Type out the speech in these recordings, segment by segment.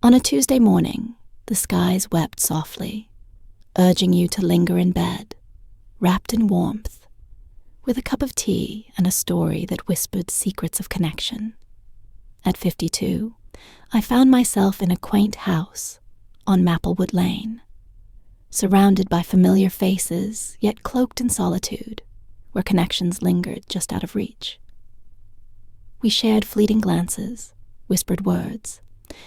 On a Tuesday morning, the skies wept softly, urging you to linger in bed, wrapped in warmth, with a cup of tea and a story that whispered secrets of connection. At 52, I found myself in a quaint house on Mapplewood Lane, surrounded by familiar faces, yet cloaked in solitude, where connections lingered just out of reach. We shared fleeting glances, whispered words,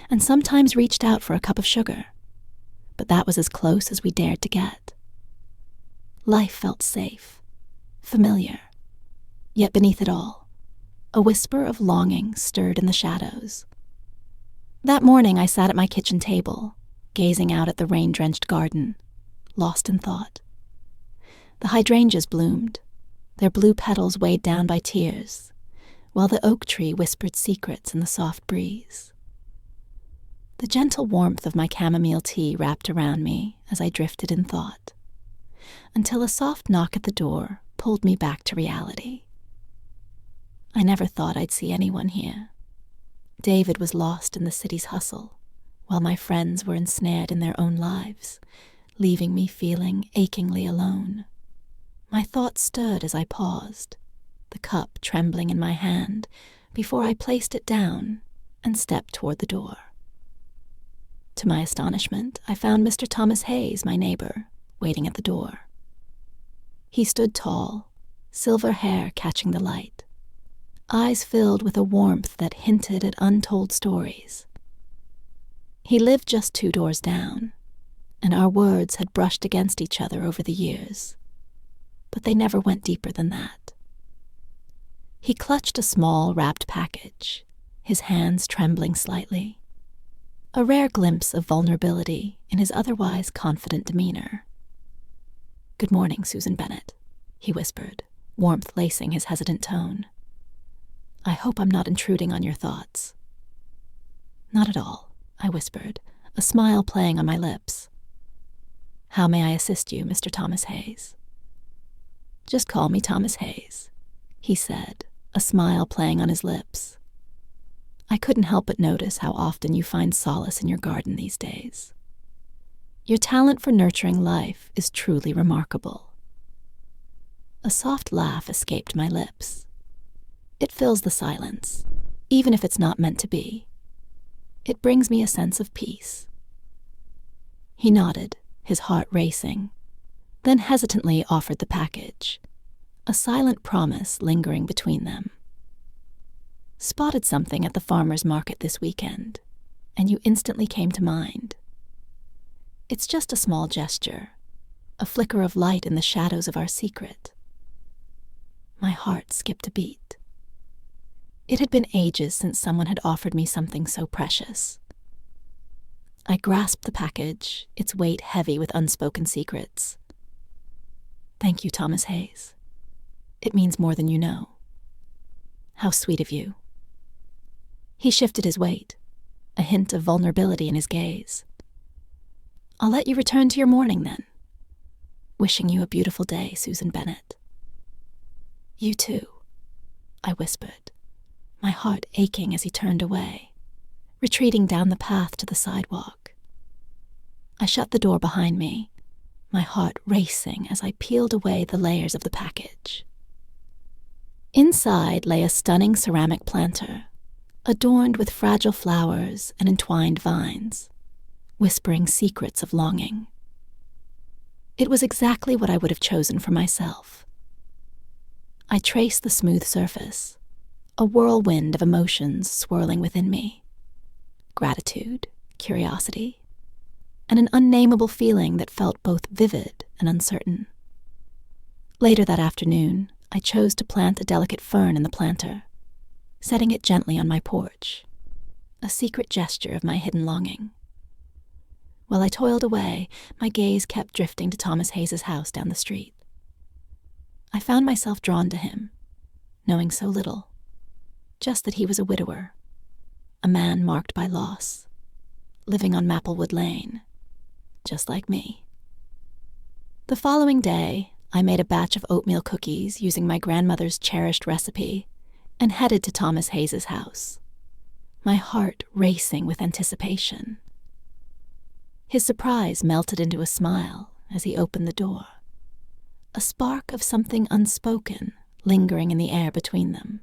and sometimes reached out for a cup of sugar, but that was as close as we dared to get. Life felt safe, familiar, yet beneath it all, a whisper of longing stirred in the shadows. That morning I sat at my kitchen table, gazing out at the rain-drenched garden, lost in thought. The hydrangeas bloomed, their blue petals weighed down by tears, while the oak tree whispered secrets in the soft breeze. The gentle warmth of my chamomile tea wrapped around me as I drifted in thought, until a soft knock at the door pulled me back to reality. I never thought I'd see anyone here. David was lost in the city's hustle, while my friends were ensnared in their own lives, leaving me feeling achingly alone. My thoughts stirred as I paused, the cup trembling in my hand, before I placed it down and stepped toward the door. To my astonishment, I found Mr. Thomas Hayes, my neighbor, waiting at the door. He stood tall, silver hair catching the light, eyes filled with a warmth that hinted at untold stories. He lived just 2 doors down, and our words had brushed against each other over the years, but they never went deeper than that. He clutched a small wrapped package, his hands trembling slightly, a rare glimpse of vulnerability in his otherwise confident demeanor. "Good morning, Susan Bennett," he whispered, warmth lacing his hesitant tone. "I hope I'm not intruding on your thoughts." "Not at all," I whispered, a smile playing on my lips. "How may I assist you, Mr. Thomas Hayes?" "Just call me Thomas Hayes," he said, a smile playing on his lips. "I couldn't help but notice how often you find solace in your garden these days. Your talent for nurturing life is truly remarkable." A soft laugh escaped my lips. It fills the silence, even if it's not meant to be. It brings me a sense of peace. He nodded, his heart racing, then hesitantly offered the package, a silent promise lingering between them. "Spotted something at the farmer's market this weekend, and you instantly came to mind. It's just a small gesture, a flicker of light in the shadows of our secret." My heart skipped a beat. It had been ages since someone had offered me something so precious. I grasped the package, its weight heavy with unspoken secrets. "Thank you, Thomas Hayes. It means more than you know." "How sweet of you." He shifted his weight, a hint of vulnerability in his gaze. "I'll let you return to your morning then. Wishing you a beautiful day, Susan Bennett." "You too," I whispered, my heart aching as he turned away, retreating down the path to the sidewalk. I shut the door behind me, my heart racing as I peeled away the layers of the package. Inside lay a stunning ceramic planter, adorned with fragile flowers and entwined vines, whispering secrets of longing. It was exactly what I would have chosen for myself. I traced the smooth surface, a whirlwind of emotions swirling within me. Gratitude, curiosity, and an unnameable feeling that felt both vivid and uncertain. Later that afternoon, I chose to plant a delicate fern in the planter, setting it gently on my porch, a secret gesture of my hidden longing. While I toiled away, my gaze kept drifting to Thomas Hayes' house down the street. I found myself drawn to him, knowing so little, just that he was a widower, a man marked by loss, living on Mapplewood Lane, just like me. The following day, I made a batch of oatmeal cookies using my grandmother's cherished recipe and headed to Thomas Hayes' house, my heart racing with anticipation. His surprise melted into a smile as he opened the door, a spark of something unspoken lingering in the air between them.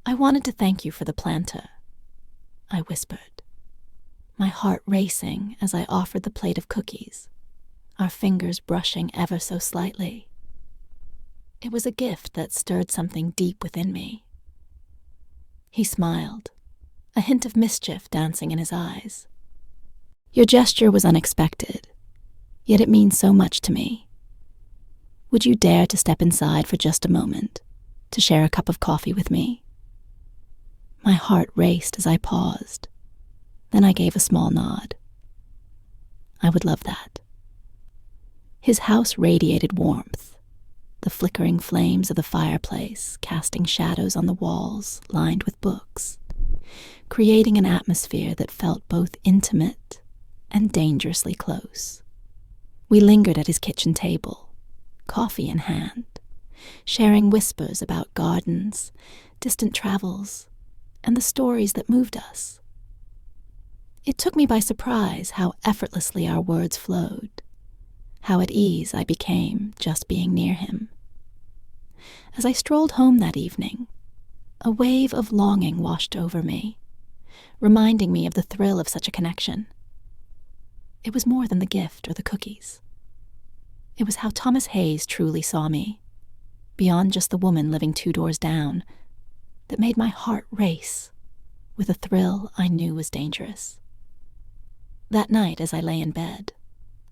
"I wanted to thank you for the planter," I whispered, my heart racing as I offered the plate of cookies, our fingers brushing ever so slightly. It was a gift that stirred something deep within me. He smiled, a hint of mischief dancing in his eyes. "Your gesture was unexpected, yet it means so much to me. Would you dare to step inside for just a moment, to share a cup of coffee with me?" My heart raced as I paused. Then I gave a small nod. I would love that. His house radiated warmth, the flickering flames of the fireplace casting shadows on the walls lined with books, creating an atmosphere that felt both intimate and dangerously close. We lingered at his kitchen table, coffee in hand, sharing whispers about gardens, distant travels, and the stories that moved us. It took me by surprise how effortlessly our words flowed, how at ease I became just being near him. As I strolled home that evening, a wave of longing washed over me, reminding me of the thrill of such a connection. It was more than the gift or the cookies. It was how Thomas Hayes truly saw me, beyond just the woman living 2 doors down, that made my heart race with a thrill I knew was dangerous. That night, as I lay in bed,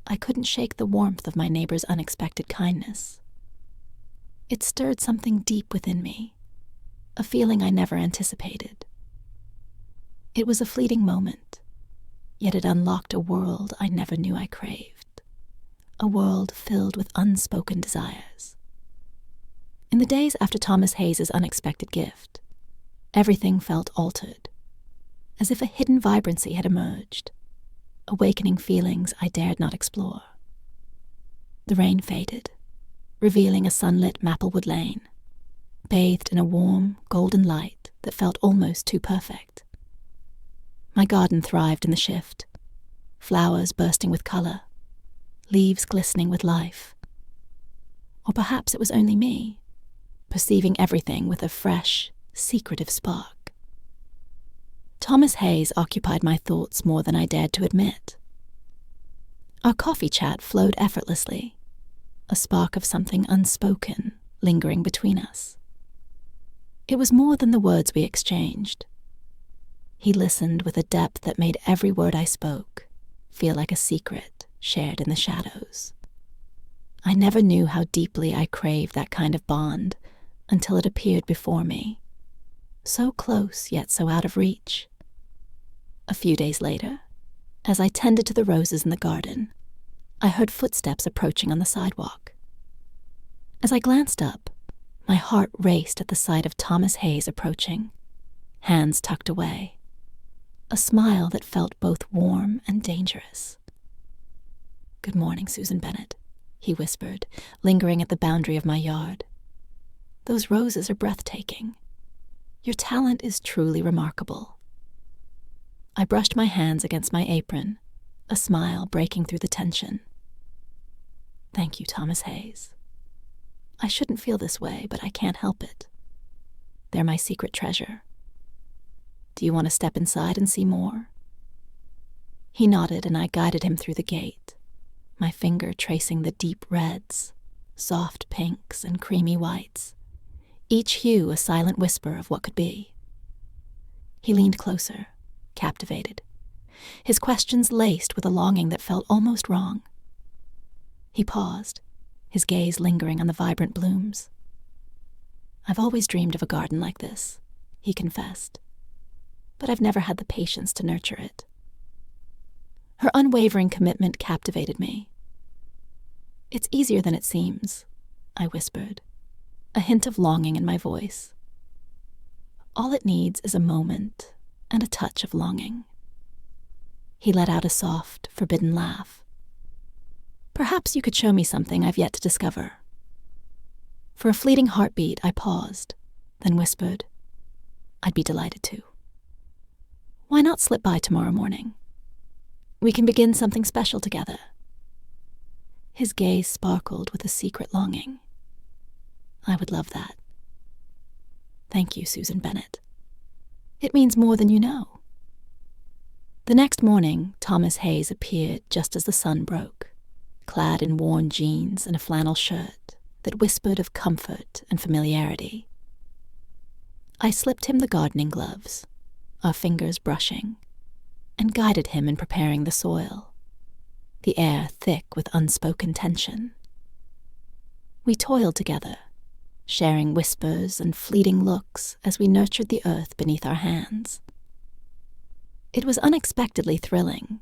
I couldn't shake the warmth of my neighbor's unexpected kindness. It stirred something deep within me, a feeling I never anticipated. It was a fleeting moment, yet it unlocked a world I never knew I craved, a world filled with unspoken desires. In the days after Thomas Hayes' unexpected gift, everything felt altered, as if a hidden vibrancy had emerged, awakening feelings I dared not explore. The rain faded, revealing a sunlit Mapplewood Lane, bathed in a warm, golden light that felt almost too perfect. My garden thrived in the shift, flowers bursting with color, leaves glistening with life. Or perhaps it was only me, perceiving everything with a fresh, secretive spark. Thomas Hayes occupied my thoughts more than I dared to admit. Our coffee chat flowed effortlessly, a spark of something unspoken lingering between us. It was more than the words we exchanged. He listened with a depth that made every word I spoke feel like a secret shared in the shadows. I never knew how deeply I craved that kind of bond until it appeared before me, so close yet so out of reach. A few days later, as I tended to the roses in the garden, I heard footsteps approaching on the sidewalk. As I glanced up, my heart raced at the sight of Thomas Hayes approaching, hands tucked away, a smile that felt both warm and dangerous. "Good morning, Susan Bennett," he whispered, lingering at the boundary of my yard. "Those roses are breathtaking. Your talent is truly remarkable." I brushed my hands against my apron, a smile breaking through the tension. "Thank you, Thomas Hayes. I shouldn't feel this way, but I can't help it. They're my secret treasure. Do you want to step inside and see more?" He nodded and I guided him through the gate, my finger tracing the deep reds, soft pinks, and creamy whites, each hue a silent whisper of what could be. He leaned closer, captivated, his questions laced with a longing that felt almost wrong. He paused, his gaze lingering on the vibrant blooms. "I've always dreamed of a garden like this," he confessed, "but I've never had the patience to nurture it." Her unwavering commitment captivated me. "It's easier than it seems," I whispered, a hint of longing in my voice. "All it needs is a moment and a touch of longing." He let out a soft, forbidden laugh. "Perhaps you could show me something I've yet to discover." For a fleeting heartbeat, I paused, then whispered, "I'd be delighted to. Why not slip by tomorrow morning? We can begin something special together." His gaze sparkled with a secret longing. "I would love that." "Thank you, Susan Bennett. It means more than you know." The next morning, Thomas Hayes appeared just as the sun broke, clad in worn jeans and a flannel shirt that whispered of comfort and familiarity. I slipped him the gardening gloves, our fingers brushing, and guided him in preparing the soil, the air thick with unspoken tension. We toiled together, sharing whispers and fleeting looks as we nurtured the earth beneath our hands. It was unexpectedly thrilling,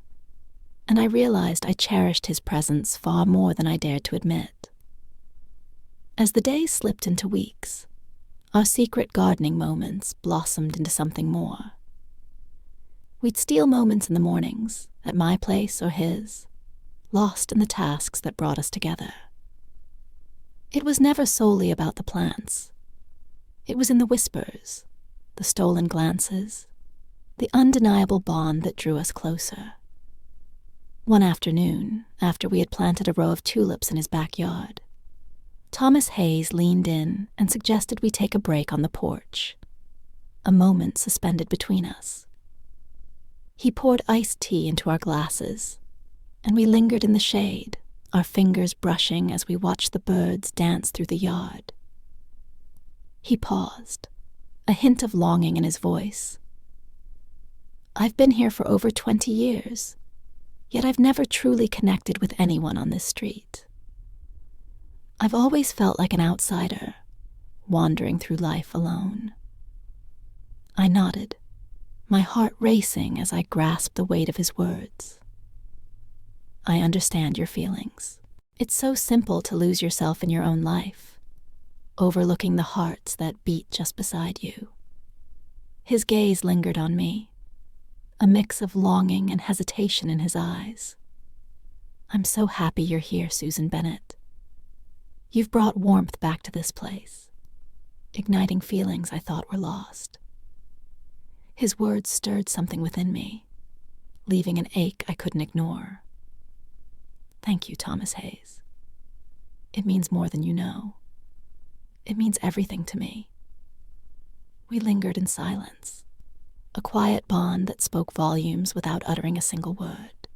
and I realized I cherished his presence far more than I dared to admit. As the days slipped into weeks, our secret gardening moments blossomed into something more. We'd steal moments in the mornings, at my place or his, lost in the tasks that brought us together. It was never solely about the plants. It was in the whispers, the stolen glances, the undeniable bond that drew us closer. One afternoon, after we had planted a row of tulips in his backyard, Thomas Hayes leaned in and suggested we take a break on the porch, a moment suspended between us. He poured iced tea into our glasses, and we lingered in the shade, our fingers brushing as we watched the birds dance through the yard. He paused, a hint of longing in his voice. "I've been here for over 20 years, yet I've never truly connected with anyone on this street. I've always felt like an outsider, wandering through life alone." I nodded, my heart racing as I grasped the weight of his words. "I understand your feelings. It's so simple to lose yourself in your own life, overlooking the hearts that beat just beside you." His gaze lingered on me, a mix of longing and hesitation in his eyes. "I'm so happy you're here, Susan Bennett. You've brought warmth back to this place, igniting feelings I thought were lost." His words stirred something within me, leaving an ache I couldn't ignore. "Thank you, Thomas Hayes. It means more than you know. It means everything to me." We lingered in silence, a quiet bond that spoke volumes without uttering a single word.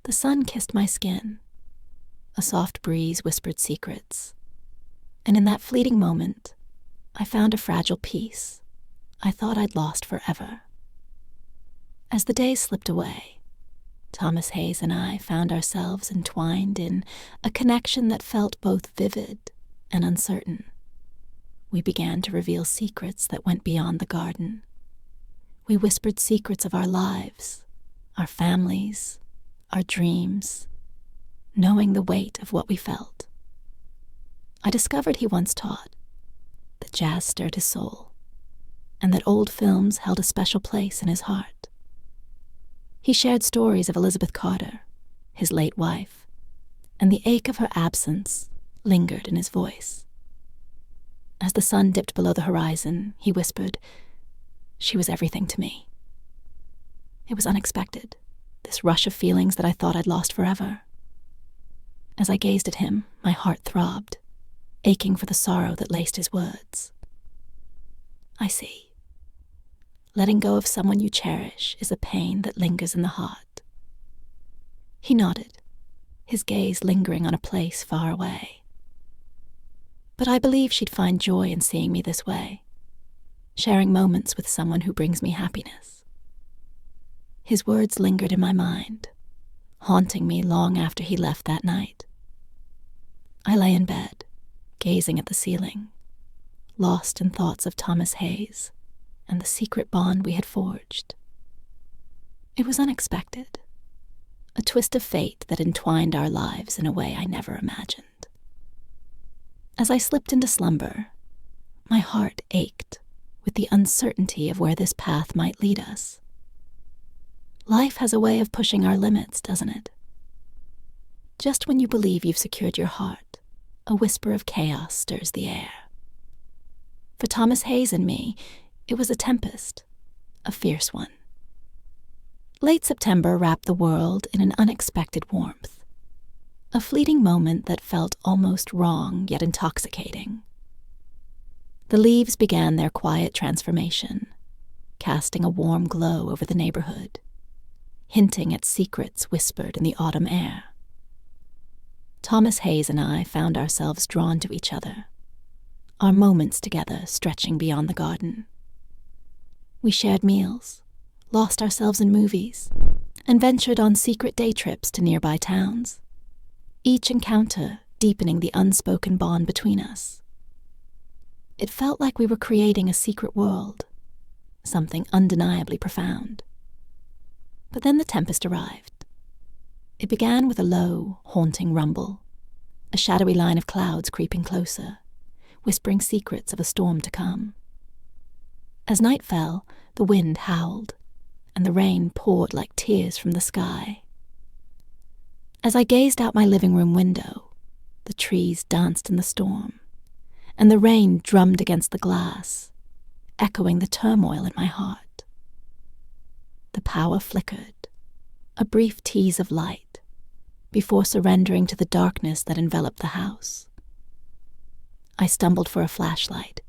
The sun kissed my skin, a soft breeze whispered secrets, and in that fleeting moment, I found a fragile peace I thought I'd lost forever. As the days slipped away, Thomas Hayes and I found ourselves entwined in a connection that felt both vivid and uncertain. We began to reveal secrets that went beyond the garden. We whispered secrets of our lives, our families, our dreams, knowing the weight of what we felt. I discovered he once taught that jazz stirred his soul, and that old films held a special place in his heart. He shared stories of Elizabeth Carter, his late wife, and the ache of her absence lingered in his voice. As the sun dipped below the horizon, he whispered, "She was everything to me." It was unexpected, this rush of feelings that I thought I'd lost forever. As I gazed at him, my heart throbbed, aching for the sorrow that laced his words. "I see. Letting go of someone you cherish is a pain that lingers in the heart." He nodded, his gaze lingering on a place far away. "But I believe she'd find joy in seeing me this way, sharing moments with someone who brings me happiness." His words lingered in my mind, haunting me long after he left that night. I lay in bed, gazing at the ceiling, lost in thoughts of Thomas Hayes and the secret bond we had forged. It was unexpected, a twist of fate that entwined our lives in a way I never imagined. As I slipped into slumber, my heart ached with the uncertainty of where this path might lead us. Life has a way of pushing our limits, doesn't it? Just when you believe you've secured your heart, a whisper of chaos stirs the air. For Thomas Hayes and me, it was a tempest, a fierce one. Late September wrapped the world in an unexpected warmth. A fleeting moment that felt almost wrong yet intoxicating. The leaves began their quiet transformation, casting a warm glow over the neighborhood, hinting at secrets whispered in the autumn air. Thomas Hayes and I found ourselves drawn to each other, our moments together stretching beyond the garden. We shared meals, lost ourselves in movies, and ventured on secret day trips to nearby towns, each encounter deepening the unspoken bond between us. It felt like we were creating a secret world, something undeniably profound. But then the tempest arrived. It began with a low, haunting rumble, a shadowy line of clouds creeping closer, whispering secrets of a storm to come. As night fell, the wind howled, and the rain poured like tears from the sky. As I gazed out my living room window, the trees danced in the storm, and the rain drummed against the glass, echoing the turmoil in my heart. The power flickered, a brief tease of light, before surrendering to the darkness that enveloped the house. I stumbled for a flashlight,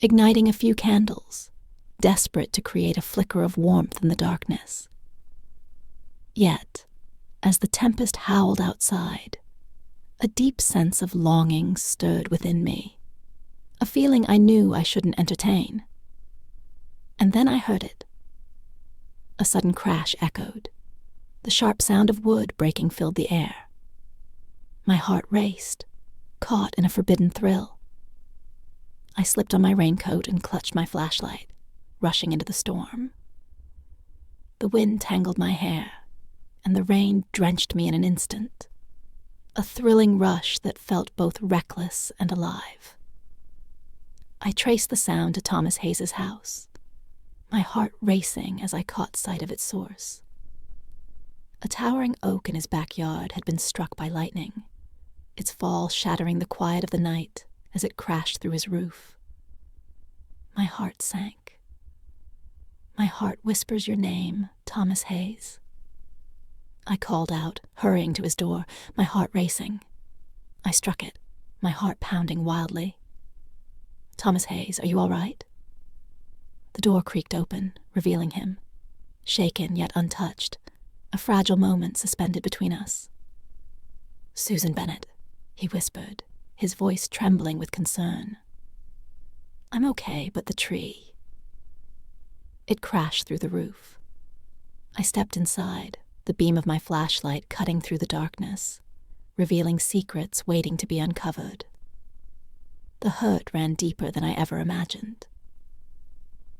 igniting a few candles, desperate to create a flicker of warmth in the darkness. Yet, as the tempest howled outside, a deep sense of longing stirred within me, a feeling I knew I shouldn't entertain. And then I heard it. A sudden crash echoed. The sharp sound of wood breaking filled the air. My heart raced, caught in a forbidden thrill. I slipped on my raincoat and clutched my flashlight, rushing into the storm. The wind tangled my hair, and the rain drenched me in an instant. A thrilling rush that felt both reckless and alive. I traced the sound to Thomas Hayes' house, my heart racing as I caught sight of its source. A towering oak in his backyard had been struck by lightning, its fall shattering the quiet of the night as it crashed through his roof. My heart sank. My heart whispers your name, Thomas Hayes. I called out, hurrying to his door, my heart racing. I struck it, my heart pounding wildly. Thomas Hayes, are you all right? The door creaked open, revealing him, shaken yet untouched, a fragile moment suspended between us. Susan Bennett, he whispered, his voice trembling with concern. I'm okay, but the tree. It crashed through the roof. I stepped inside, the beam of my flashlight cutting through the darkness, revealing secrets waiting to be uncovered. The hurt ran deeper than I ever imagined.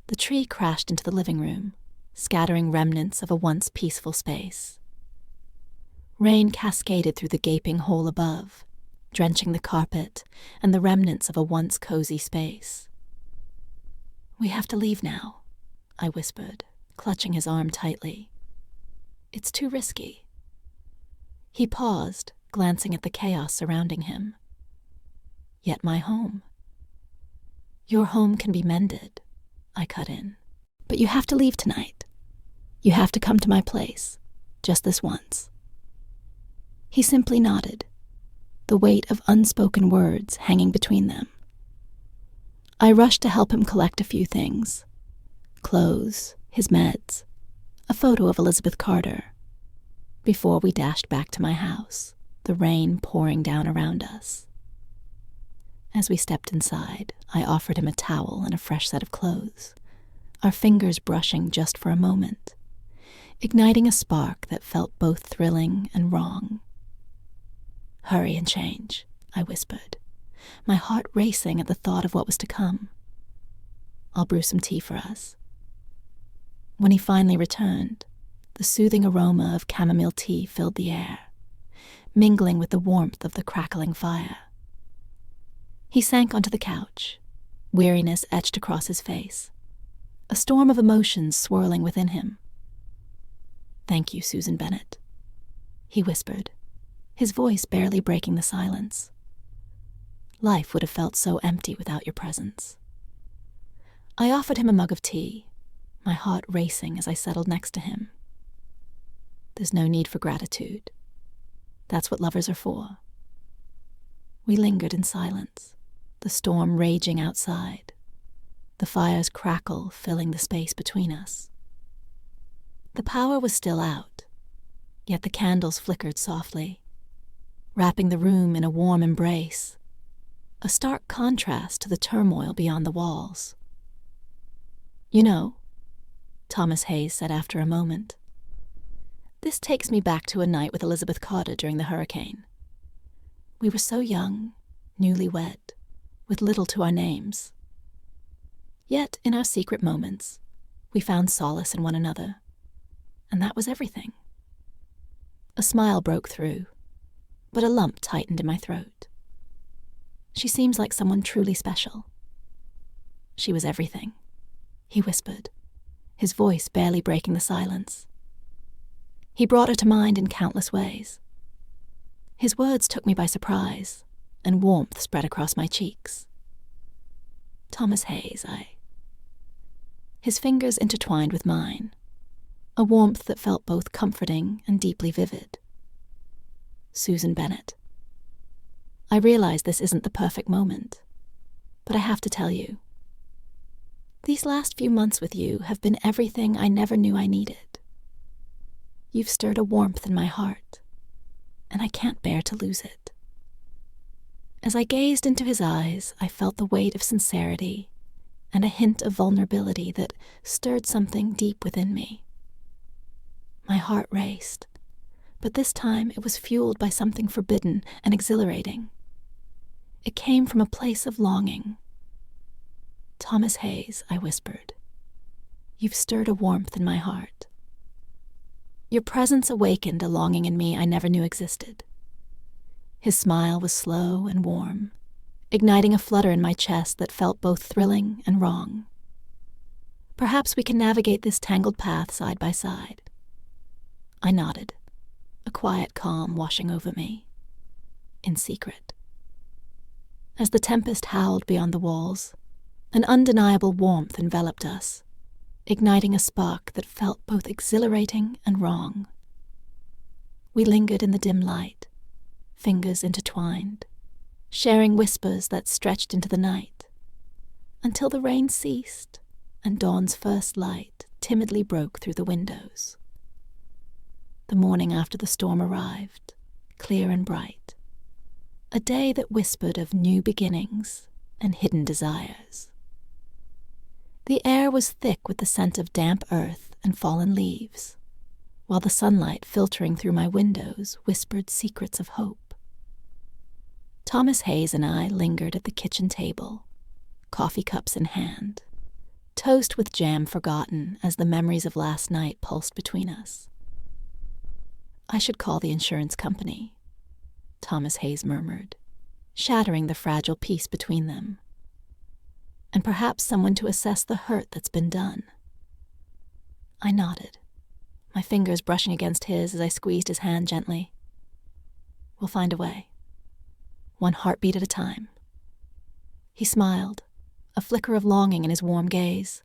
The tree crashed into the living room, scattering remnants of a once peaceful space. Rain cascaded through the gaping hole above, drenching the carpet and the remnants of a once cozy space. We have to leave now, I whispered, clutching his arm tightly. It's too risky. He paused, glancing at the chaos surrounding him. Yet my home. Your home can be mended, I cut in. But you have to leave tonight. You have to come to my place, just this once. He simply nodded, the weight of unspoken words hanging between them. I rushed to help him collect a few things. Clothes, his meds, a photo of Elizabeth Carter, before we dashed back to my house, the rain pouring down around us. As we stepped inside, I offered him a towel and a fresh set of clothes, our fingers brushing just for a moment, igniting a spark that felt both thrilling and wrong. Hurry and change, I whispered, my heart racing at the thought of what was to come. I'll brew some tea for us. When he finally returned, the soothing aroma of chamomile tea filled the air, mingling with the warmth of the crackling fire. He sank onto the couch, weariness etched across his face, a storm of emotions swirling within him. Thank you, Susan Bennett, he whispered, his voice barely breaking the silence. Life would have felt so empty without your presence. I offered him a mug of tea, my heart racing as I settled next to him. There's no need for gratitude. That's what lovers are for. We lingered in silence, the storm raging outside, the fire's crackle filling the space between us. The power was still out, yet the candles flickered softly, wrapping the room in a warm embrace, a stark contrast to the turmoil beyond the walls. "You know," Thomas Hayes said after a moment, "this takes me back to a night with Elizabeth Carter during the hurricane. We were so young, newlywed, with little to our names. Yet, in our secret moments, we found solace in one another, and that was everything." A smile broke through, but a lump tightened in my throat. "She seems like someone truly special." "She was everything," he whispered, his voice barely breaking the silence. He brought her to mind in countless ways. His words took me by surprise, and warmth spread across my cheeks. "Thomas Hayes, His fingers intertwined with mine, a warmth that felt both comforting and deeply vivid. "Susan Bennett. I realize this isn't the perfect moment, but I have to tell you. These last few months with you have been everything I never knew I needed. You've stirred a warmth in my heart, and I can't bear to lose it." As I gazed into his eyes, I felt the weight of sincerity and a hint of vulnerability that stirred something deep within me. My heart raced, but this time it was fueled by something forbidden and exhilarating. It came from a place of longing. "Thomas Hayes," I whispered, "you've stirred a warmth in my heart. Your presence awakened a longing in me I never knew existed." His smile was slow and warm, igniting a flutter in my chest that felt both thrilling and wrong. "Perhaps we can navigate this tangled path side by side." I nodded, a quiet calm washing over me, in secret. As the tempest howled beyond the walls, an undeniable warmth enveloped us, igniting a spark that felt both exhilarating and wrong. We lingered in the dim light, fingers intertwined, sharing whispers that stretched into the night, until the rain ceased and dawn's first light timidly broke through the windows. The morning after the storm arrived, clear and bright, a day that whispered of new beginnings and hidden desires. The air was thick with the scent of damp earth and fallen leaves, while the sunlight filtering through my windows whispered secrets of hope. Thomas Hayes and I lingered at the kitchen table, coffee cups in hand, toast with jam forgotten as the memories of last night pulsed between us. "I should call the insurance company," Thomas Hayes murmured, shattering the fragile peace between them. "And perhaps someone to assess the hurt that's been done." I nodded, my fingers brushing against his as I squeezed his hand gently. "We'll find a way, one heartbeat at a time." He smiled, a flicker of longing in his warm gaze.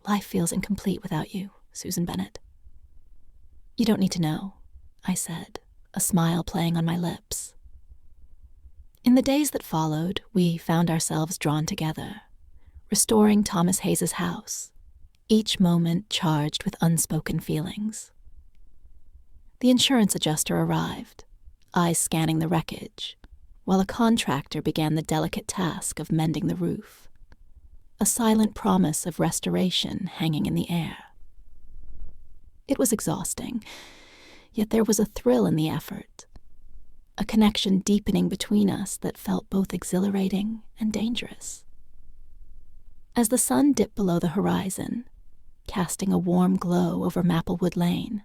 "Life feels incomplete without you, Susan Bennett." "You don't need to know," I said, a smile playing on my lips. In the days that followed, we found ourselves drawn together, restoring Thomas Hayes' house, each moment charged with unspoken feelings. The insurance adjuster arrived, eyes scanning the wreckage, while a contractor began the delicate task of mending the roof, a silent promise of restoration hanging in the air. It was exhausting, yet there was a thrill in the effort, a connection deepening between us that felt both exhilarating and dangerous. As the sun dipped below the horizon, casting a warm glow over Mapplewood Lane,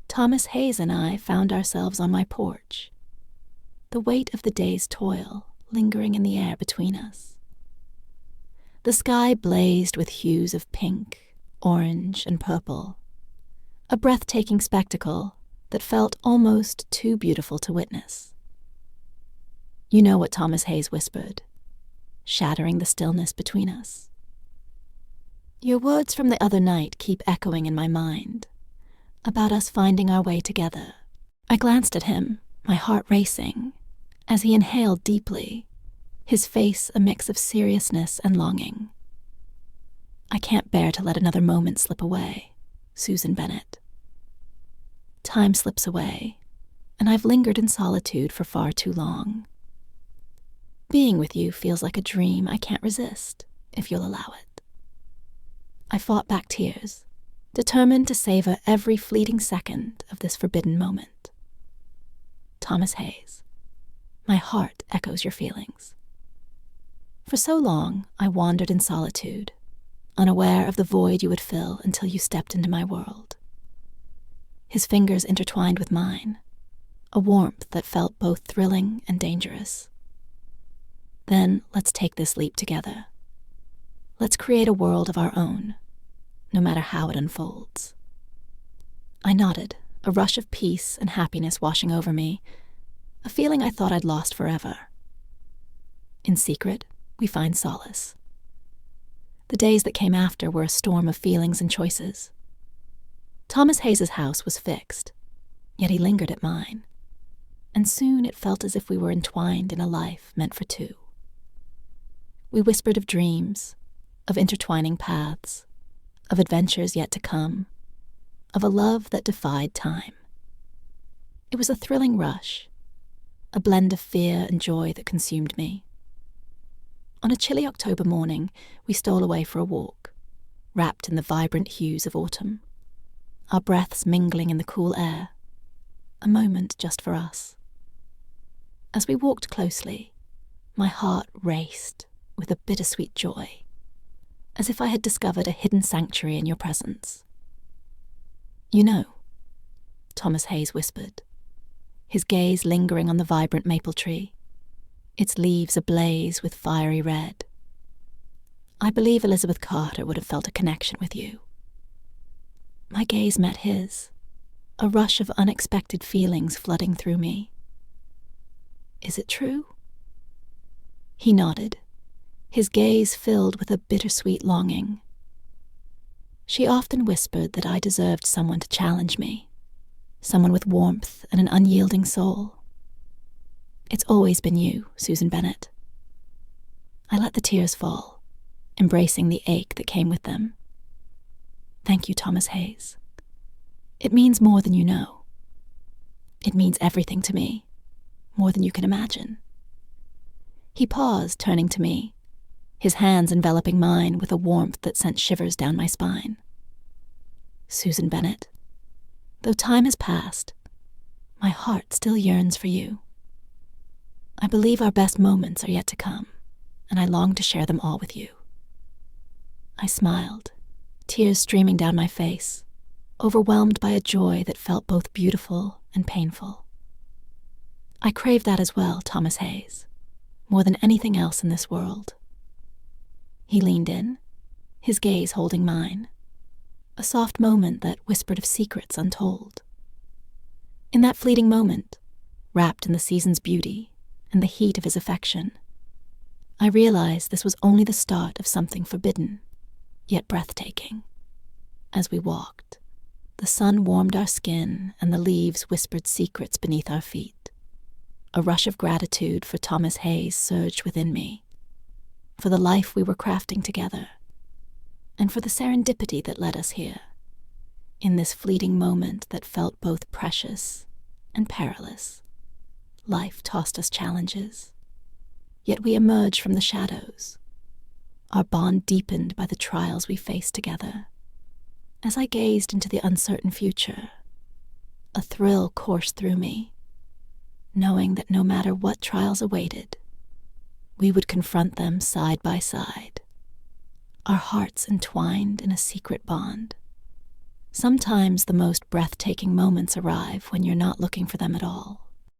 Thomas Hayes and I found ourselves on my porch, the weight of the day's toil lingering in the air between us. The sky blazed with hues of pink, orange, and purple, a breathtaking spectacle that felt almost too beautiful to witness. "You know what Thomas Hayes whispered, shattering the stillness between us. Your words from the other night keep echoing in my mind, about us finding our way together. I glanced at him, my heart racing, as he inhaled deeply, his face a mix of seriousness and longing. I can't bear to let another moment slip away, Susan Bennett. Time slips away, and I've lingered in solitude for far too long. Being with you feels like a dream I can't resist, if you'll allow it. I fought back tears, determined to savor every fleeting second of this forbidden moment. Thomas Hayes, my heart echoes your feelings. For so long, I wandered in solitude, unaware of the void you would fill until you stepped into my world. His fingers intertwined with mine, a warmth that felt both thrilling and dangerous. Then let's take this leap together. Let's create a world of our own, no matter how it unfolds. I nodded, a rush of peace and happiness washing over me, a feeling I thought I'd lost forever. In secret, we find solace. The days that came after were a storm of feelings and choices. Thomas Hayes's house was fixed, yet he lingered at mine, and soon it felt as if we were entwined in a life meant for two. We whispered of dreams, of intertwining paths, of adventures yet to come, of a love that defied time. It was a thrilling rush, a blend of fear and joy that consumed me. On a chilly October morning, we stole away for a walk, wrapped in the vibrant hues of autumn, our breaths mingling in the cool air, a moment just for us. As we walked closely, my heart raced with a bittersweet joy, as if I had discovered a hidden sanctuary in your presence. You know, Thomas Hayes whispered, his gaze lingering on the vibrant maple tree, its leaves ablaze with fiery red. I believe Elizabeth Carter would have felt a connection with you. My gaze met his, a rush of unexpected feelings flooding through me. Is it true? He nodded, his gaze filled with a bittersweet longing. She often whispered that I deserved someone to challenge me, someone with warmth and an unyielding soul. It's always been you, Susan Bennett. I let the tears fall, embracing the ache that came with them. Thank you, Thomas Hayes. It means more than you know. It means everything to me, more than you can imagine. He paused, turning to me, his hands enveloping mine with a warmth that sent shivers down my spine. Susan Bennett, though time has passed, my heart still yearns for you. I believe our best moments are yet to come, and I long to share them all with you. I smiled, tears streaming down my face, overwhelmed by a joy that felt both beautiful and painful. I crave that as well, Thomas Hayes, more than anything else in this world. He leaned in, his gaze holding mine, a soft moment that whispered of secrets untold. In that fleeting moment, wrapped in the season's beauty and the heat of his affection, I realized this was only the start of something forbidden, yet breathtaking. As we walked, the sun warmed our skin and the leaves whispered secrets beneath our feet. A rush of gratitude for Thomas Hayes surged within me, for the life we were crafting together, and for the serendipity that led us here, in this fleeting moment that felt both precious and perilous. Life tossed us challenges, yet we emerged from the shadows, our bond deepened by the trials we faced together. As I gazed into the uncertain future, a thrill coursed through me, knowing that no matter what trials awaited, we would confront them side by side, our hearts entwined in a secret bond. Sometimes the most breathtaking moments arrive when you're not looking for them at all.